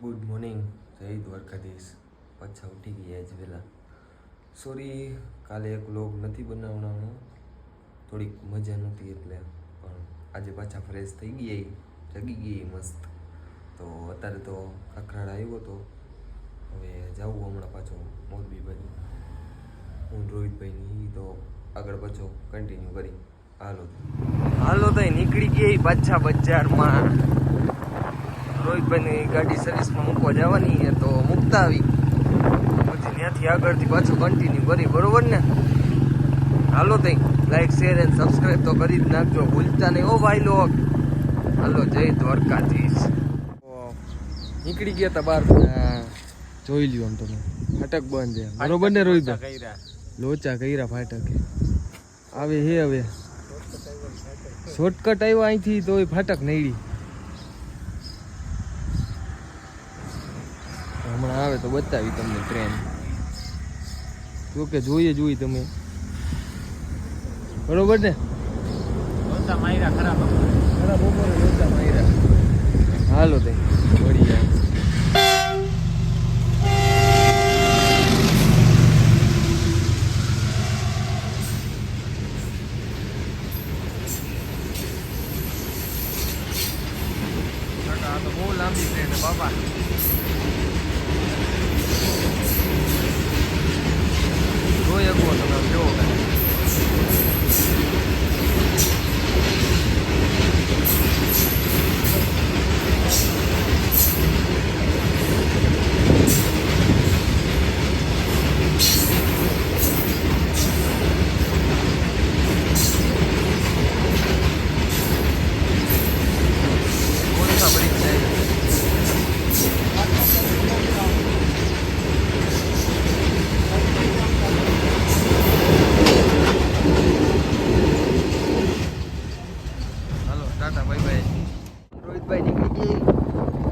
Good morning, જય દ્વારકાધીશ. પાછા ઉઠી ગયા જ વહેલા. સોરી, કાલે એક વ્લોગ નથી બનાવવાનો, થોડીક મજા નહોતી એટલે. પણ આજે પાછા ફ્રેશ થઈ ગયા, જગી ગઈ મસ્ત. તો અત્યારે તો કાકરાડા આવ્યો હતો. હવે જાવું હમણાં પાછો મોરબી બાજુ. હું રોહિતભાઈની તો આગળ પાછો કન્ટિન્યુ કરી. હાલો તો નીકળી ગઈ પાછા બજારમાં. રોહિતભાઈની ગાડી સર્વિસમાં મૂકવા જવાની તો મૂકતા આવી, પછી ત્યાંથી આગળથી પાછું કન્ટિન્યુ કરી. બરોબર ને? હાલો તઈ લાઈક શેર એન્ડ સબસ્ક્રાઈબ તો કરી જ નાખજો, ભૂલતા નહીં. ઓ ભાઈ લોક, હાલો જય દ્વારકાધીશ. નીકળી ગયા તા બહાર. જોઈ લ્યો આમ તમે, ફાટક બંધ છે. બરોબર ને રોહિતભાઈ? લોચા કર્યા ફાટક આવે હે. હવે શોર્ટકટ આવ્યો અહીંથી તો ફાટક નડી. હમણાં આવે તો બતાવી તમને ટ્રેન. જો કે જોઈએ તમે. બરોબર ને? લોચા માયરા ખરાબ બપોરે લોચા માયરા. હાલો તે મળી જાય. આ તો બહુ લાંબી ટ્રેન બાબા. જોઈ શકો તમે, જોવો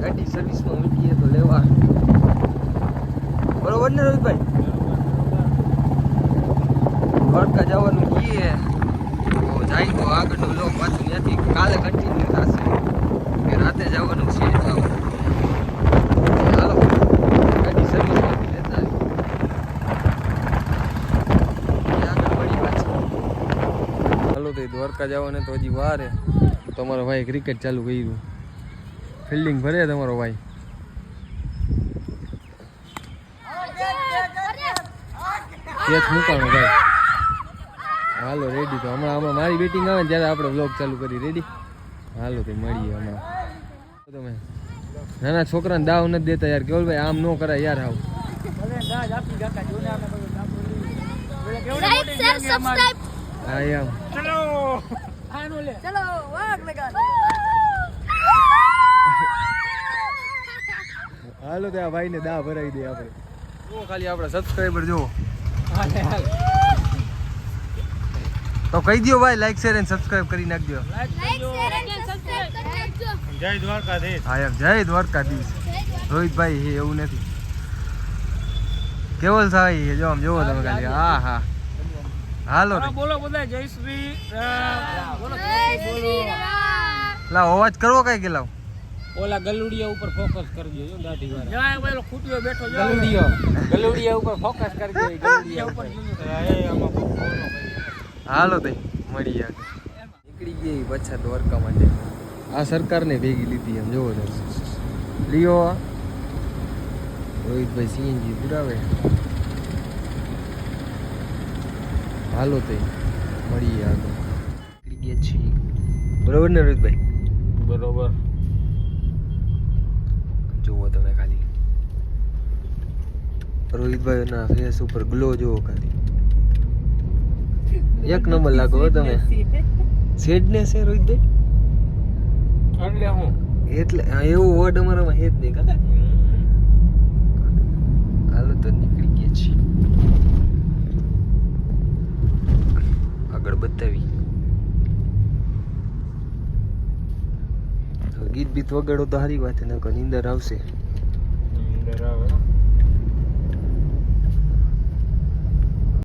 ગાડી સર્વિસમાં મૂકીએ તો લેવા. બરોબર ને રોહિતભાઈ? દ્વારકા જવાનું કહીએ તો જાય તો આગળનો બ્લોગ પાછું ત્યાંથી કાલે કન્ટિન્યુ થશે કે રાતે જવાનું છે. ચાલો ગાડી સર્વિસમાંથી લેતા આગળ મળી પાછી. ચાલો તો દ્વારકા જવાને તો હજી વાર હે. તમારો ભાઈ ક્રિકેટ ચાલુ કર્યું, ફિલ્ડિંગ ભરે તમારો ભાઈ. કેચ મૂકવાનો ભાઈ. હાલો રેડી. તો હમણાં મારી બેટિંગ આવે ને ત્યારે આપણે વ્લોગ ચાલુ કરી. રેડી? હાલો તો મળીએ હમણાં. તમે નાના છોકરાને દાવ નથી દેતા યાર. કેવલ ભાઈ આમ ન કરાય યાર. હાવ હા એમ. ચલો હાલો તો આ ભાઈને દા ભરાવી દે આપણે. જો ખાલી આપણા સબસ્ક્રાઈબર જુઓ તો કહી દો ભાઈ, લાઈક શેર એન્ડ સબસ્ક્રાઈબ કરી નાખજો. જય દ્વારકાધીશ. હા એમ, જય દ્વારકાધીશ. રોહિતભાઈ હે એવું નથી. કેવલ સાહેબ જો આમ જોવો તમે ખાલી. હા હા હાલો બોલો બધા જય શ્રી રામ. બોલો લાવ અવાજ કરવો કઈ કે લાવ. ઓલા ગલુડિયા ઉપર ફોકસ કરજો. જો દાઢી વાળા જાય પેલો ખૂટ્યો બેઠો જો. ગલુડિયા ઉપર ફોકસ કરજો. ગલુડિયા ઉપર હાલો તઈ મળી આગળ. નીકળી ગઈ પાછા દ્વારકા માટે. આ સરકારને ભેગી લીધી એમ જોવો તમે. લિયો રોહિતભાઈ સીએનજી પુરાવે. હાલો તઈ મળીએ આગળ. નીકળી ગયા છીએ. બરોબર ને રોહિતભાઈ? બરોબર. જુઓ તમે ખાલી રોહિતભાઈના ફેસ ઉપર ગ્લો જુઓ ખાલી. એક નંબર લાગો તમે. સેડનેસ છે રોહિતભાઈ? એટલે હું એટલે એવું વર્ડ અમારામાં હે જ નહીં કા. હાલો તો નીકળી ગયા છીએ. આગળ બતાવી. ગીત બીત વગાડો તો સારી વાત. નકર નીંદર આવશે. નીંદર આવે.